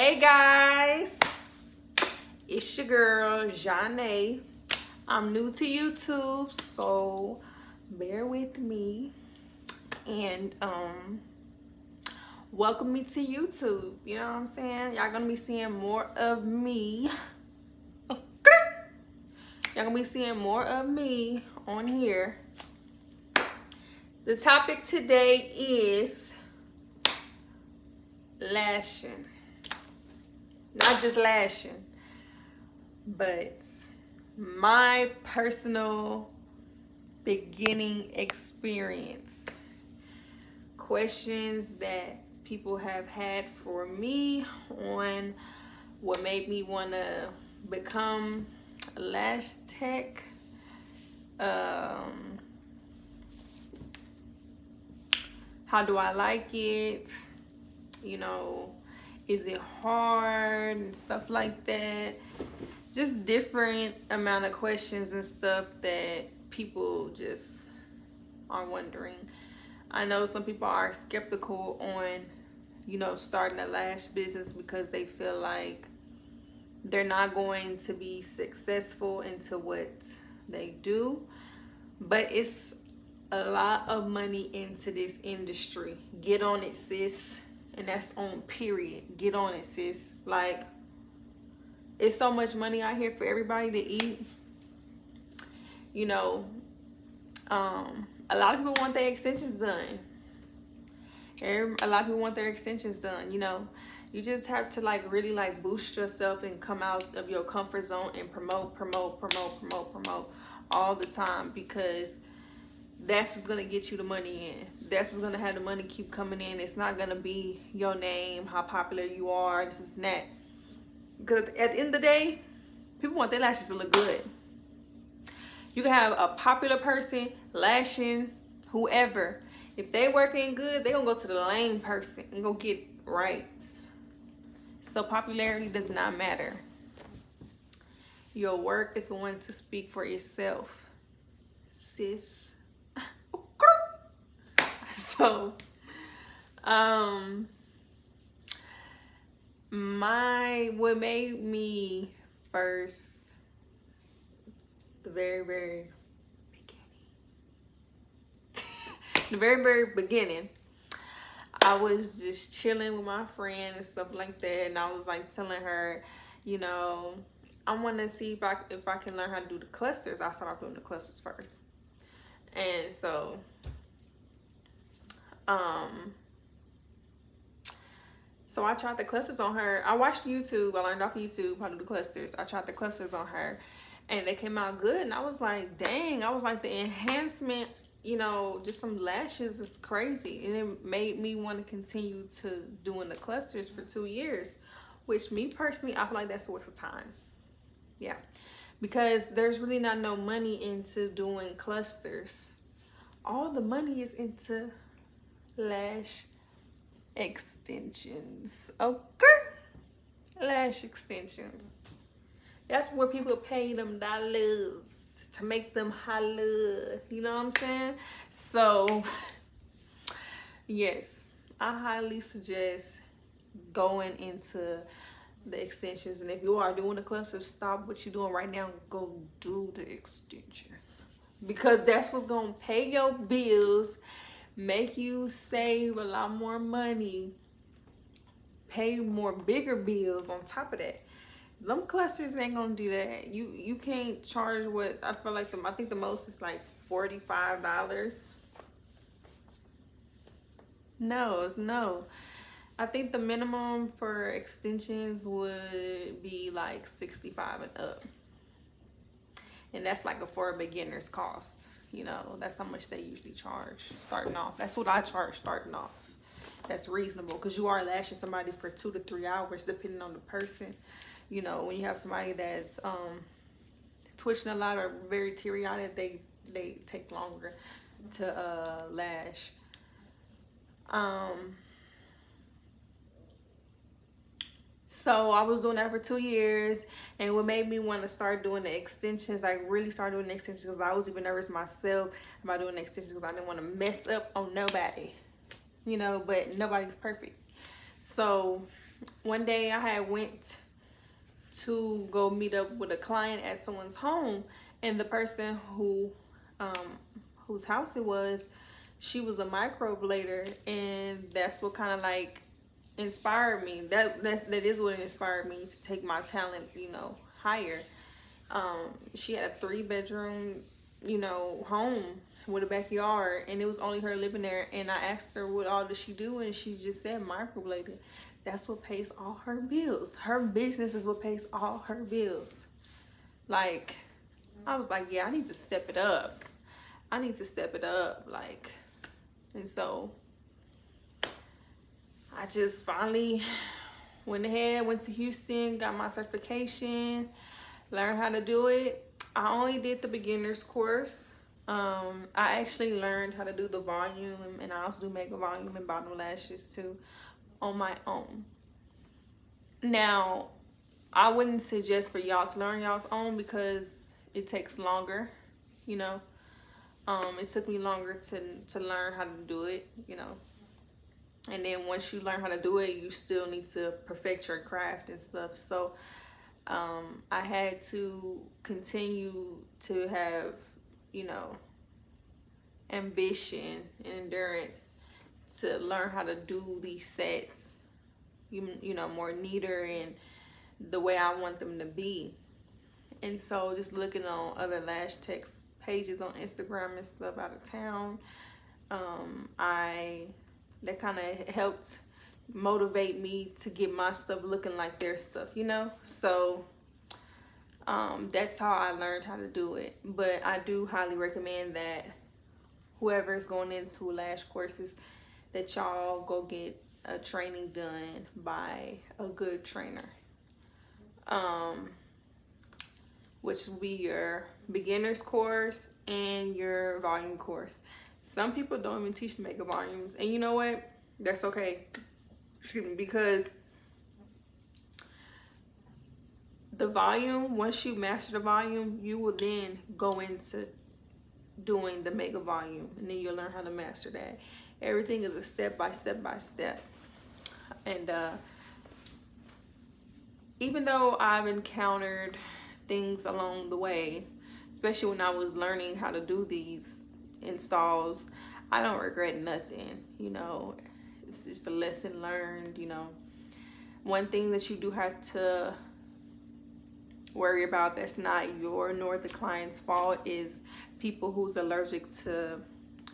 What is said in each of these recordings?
Hey guys, it's your girl Janae. I'm new to YouTube, so bear with me and welcome me to YouTube. You know what I'm saying? Y'all gonna be seeing more of me. Y'all gonna be seeing more of me on here. The topic today is lashing. Not just lashing, but my personal beginning experience. Questions that people have had for me on what made me want to become a lash tech. How do I like it? You know, is it hard and stuff like that? Just different amount of questions and stuff that people just are wondering. I know some people are skeptical on, you know, starting a lash business because they feel like they're not going to be successful into what they do. But it's a lot of money into this industry. Get on it, sis. And that's on period. Get on it, sis. Like, it's so much money out here for everybody to eat. You know, a lot of people want their extensions done. A lot of people want their extensions done. You know, you just have to like really like boost yourself and come out of your comfort zone and promote all the time, because that's what's gonna get you the money in. That's what's gonna have the money keep coming in. It's not gonna be your name, how popular you are, this is that. Because at the end of the day, people want their lashes to look good. You can have a popular person lashing whoever. If they working good, they gonna go to the lame person and go get rights. So popularity does not matter. Your work is going to speak for itself, sis. So, what made me first, the very beginning, I was just chilling with my friend and stuff like that, and I was like telling her, you know, I want to see if I can learn how to do the clusters. I started off doing the clusters first, and so I tried the clusters on her. I watched YouTube. I learned off of YouTube how to do the clusters. I tried the clusters on her, and they came out good. And I was like, dang. I was like, the enhancement, you know, just from lashes is crazy. And it made me want to continue to doing the clusters for 2 years, which me personally, I feel like that's a waste of time. Yeah, because there's really not no money into doing clusters. All the money is into lash extensions. Okay, lash extensions. That's where people pay them dollars to make them holla. You know what I'm saying? So yes, I highly suggest going into the extensions. And if you are doing the clusters, stop what you're doing right now and go do the extensions, because that's what's gonna pay your bills, make you save a lot more money, pay more bigger bills on top of that. Them clusters ain't gonna do that. You can't charge what I feel like I think the most is like $45. No. I think the minimum for extensions would be like $65 and up. And that's like for a beginner's cost. You know, that's how much they usually charge starting off. That's what I charge starting off. That's reasonable, because you are lashing somebody for 2 to 3 hours depending on the person. You know, when you have somebody that's twitching a lot or very teary-eyed, they take longer to lash. So I was doing that for 2 years, and what made me want to start doing the extensions, like really start doing the extensions, because I was even nervous myself about doing the extensions because I didn't want to mess up on nobody, you know, but nobody's perfect. So one day I had went to go meet up with a client at someone's home, and the person whose house it was, she was a microblader, and that's what kind of like inspired me. That is what inspired me to take my talent, you know, higher. She had a 3-bedroom, you know, home with a backyard, and it was only her living there. And I asked her what all does she do, and she just said microblading. That's what pays all her bills. Her business is what pays all her bills. Like, I was like, yeah, I need to step it up. I need to step it up. Like, and so I just finally went ahead, went to Houston, got my certification, learned how to do it. I only did the beginner's course. I actually learned how to do the volume, and I also do mega volume and bottom lashes too on my own. Now, I wouldn't suggest for y'all to learn y'all's own because it takes longer, you know. It took me longer to learn how to do it, you know. And then once you learn how to do it, you still need to perfect your craft and stuff. So I had to continue to have, you know, ambition and endurance to learn how to do these sets, you know, more neater and the way I want them to be. And so just looking on other lash tech pages on Instagram and stuff out of town, that kind of helped motivate me to get my stuff looking like their stuff, you know. So that's how I learned how to do it. But I do highly recommend that whoever is going into lash courses, that y'all go get a training done by a good trainer, which will be your beginner's course and your volume course. Some people don't even teach to make volumes, and you know what? That's okay. Excuse me, because the volume, once you master the volume, you will then go into doing the mega volume, and then you'll learn how to master that. Everything is a step by step by step. And even though I've encountered things along the way, especially when I was learning how to do these installs, I don't regret nothing, you know. It's just a lesson learned, you know. One thing that you do have to worry about that's not your nor the client's fault is people who's allergic to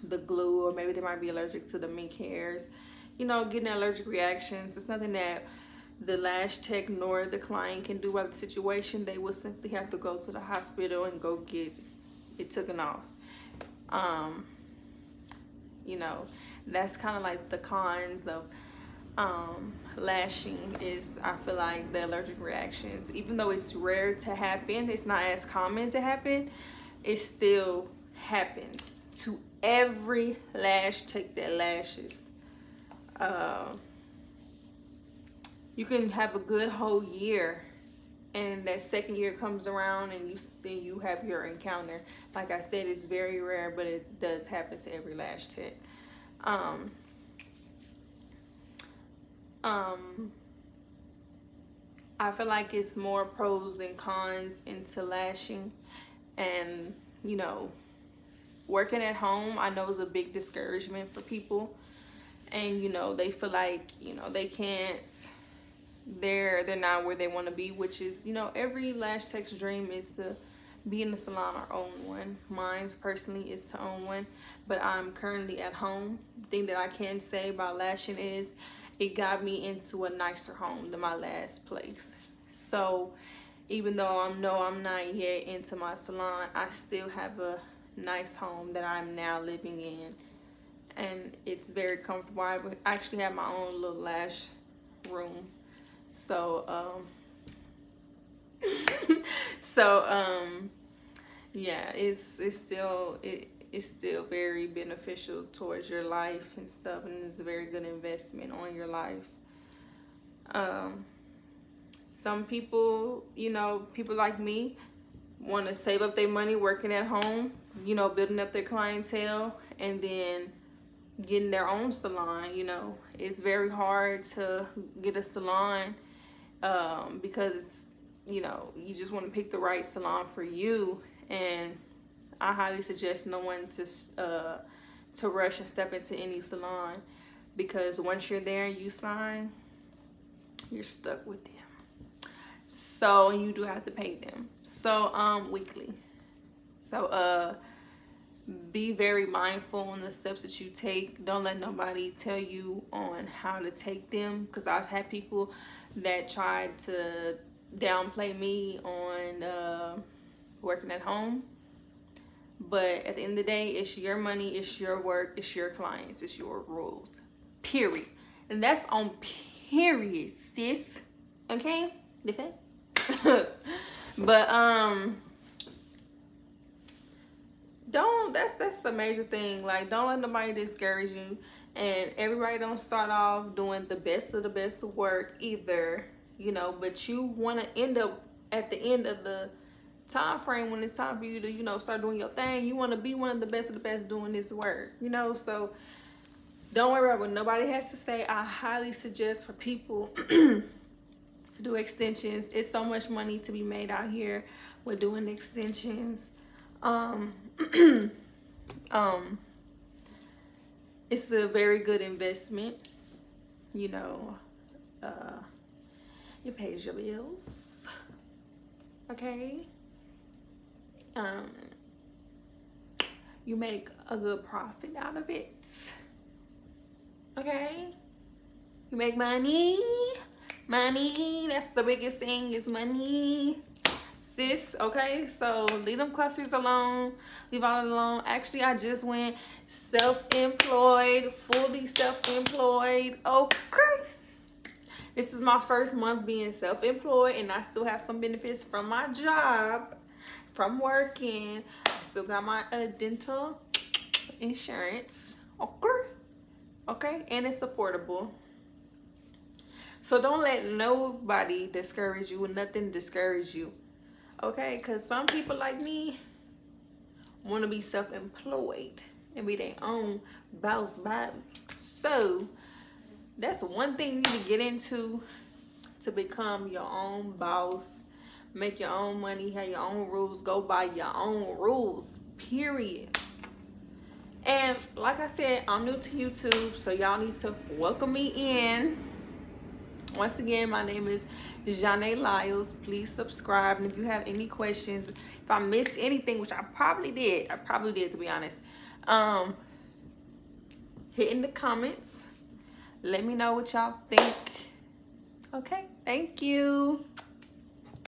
the glue, or maybe they might be allergic to the mink hairs, you know, getting allergic reactions. It's nothing that the lash tech nor the client can do about the situation. They will simply have to go to the hospital and go get it taken off. You know, that's kind of like the cons of lashing, is I feel like the allergic reactions, even though it's rare to happen, it's not as common to happen, it still happens to every lash tech that lashes. You can have a good whole year, and that second year comes around and you have your encounter. Like I said, it's very rare, but it does happen to every lash tech. I feel like it's more pros than cons into lashing. And you know, working at home, I know is a big discouragement for people, and you know, they feel like, you know, they can't, they're not where they want to be, which is, you know, every lash tech's dream is to be in the salon or own one. Mine personally is to own one, but I'm currently at home. The thing that I can say about lashing is it got me into a nicer home than my last place. So even though I'm not yet into my salon, I still have a nice home that I'm now living in, and it's very comfortable. I actually have my own little lash room. So yeah, it's still very beneficial towards your life and stuff, and it's a very good investment on your life. Some people, you know, people like me want to save up their money working at home, you know, building up their clientele, and then getting their own salon. You know, it's very hard to get a salon because it's, you know, you just want to pick the right salon for you. And I highly suggest no one to rush and step into any salon, because once you're there and you sign, you're stuck with them. So you do have to pay them. So weekly. So be very mindful on the steps that you take. Don't let nobody tell you on how to take them, because I've had people that tried to downplay me on working at home. But at the end of the day, it's your money, it's your work, it's your clients, it's your rules. Period. And that's on period, sis. Okay? But don't, that's a major thing. Like, don't let nobody discourage you. And everybody don't start off doing the best of the best work either, you know, but you want to end up at the end of the time frame when it's time for you to, you know, start doing your thing. You want to be one of the best doing this work, you know. So don't worry about what nobody has to say. I highly suggest for people to do extensions. It's so much money to be made out here with doing extensions. It's a very good investment, you know. It pays your bills, okay. You make a good profit out of it, okay. You make money. That's the biggest thing, is money, sis. Okay, so leave them clusters alone, leave all alone. Actually, I just went self-employed, fully self-employed. Okay, this is my first month being self-employed, and I still have some benefits from my job, from working. I still got my dental insurance. Okay, and it's affordable. So don't let nobody discourage you, and nothing discourage you, okay? Because some people like me want to be self-employed and be their own boss. So that's one thing you need to get into, to become your own boss, make your own money, have your own rules, go by your own rules, period. And like I said, I'm new to YouTube, so y'all need to welcome me in. Once again, my name is Janae Lyles. Please subscribe. And if you have any questions, if I missed anything, which I probably did to be honest, hit in the comments. Let me know what y'all think. Okay, thank you.